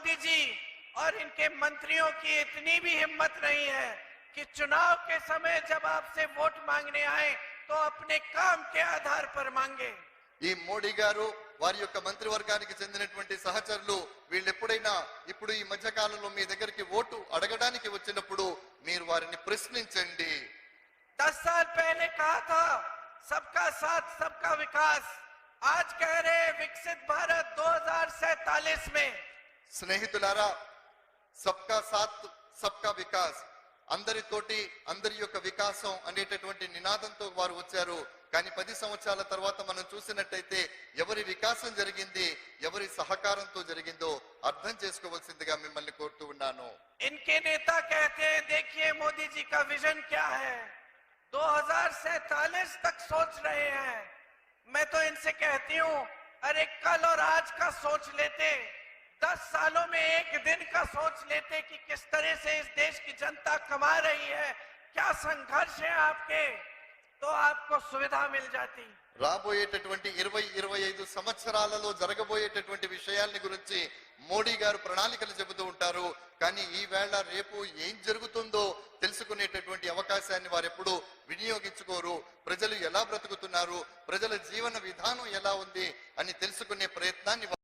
मोदी जी और इनके मंत्रियों की इतनी भी हिम्मत नहीं है कि चुनाव के समय जब आपसे वोट मांगने आए तो अपने काम के आधार पर मांगे। ఈ మోడీ గారు వారి యొక్క మంత్రివర్గానికి చెందినటువంటి సహచరులు వీళ్ళు ఎప్పుడైనా ఇప్పుడు ఈ మధ్య కాలంలో మీ దగ్గరికి ఓటు అడగడానికి వచ్చినప్పుడు మీరు వారిని ప్రశ్నించండి। 10 साल पहले कहा था सबका साथ सबका विकास, आज कह रहे विकसित भारत 2047 में। స్నేహితులారా, సబ్కా సాత్ సబ్కా వికాస్, అందరితోటి అందరి యొక్క వికాసం అనేటటువంటి నినాదంతో వారు వచ్చారు। కానీ 10 సంవత్సరాల తర్వాత మనం చూసినట్టయితే ఎవరి వికాసం జరిగింది, ఎవరి సహకారంతో జరిగిందో అర్థం చేసుకోవాల్సిందిగా మిమ్మల్ని కోరుతూ ఉన్నాను। इनके नेता कहते हैं देखिए मोदी जी का विजन क्या है, 2047 तक सोच रहे हैं। मैं तो इनसे कहती हूँ अरे कल और आज का सोच लेते, 10 सालों में एक दिन का सोच लेते कि किस तरह से इस देश की जनता कमा रही है, क्या संघर्ष है आपके, तो आपको सुविधा मिल जाती। రాబోయేటటువంటి 20-25 సంవత్సరాలలో జరగబోయేటటువంటి విషయాల్ని గురించి మోడీ గారు ప్రణాళికలు చెబుతూ ఉంటారు। కానీ ఈ వేళ రేపు ఏం జరుగుతుందో తెలుసుకునేటటువంటి అవకాశాన్ని వారు ఎప్పుడూ వినియోగించుకోరు। ప్రజలు ఎలా బ్రతుకుతున్నారు, ప్రజల జీవన విధానం ఎలా ఉంది అని తెలుసుకునే ప్రయత్నాన్ని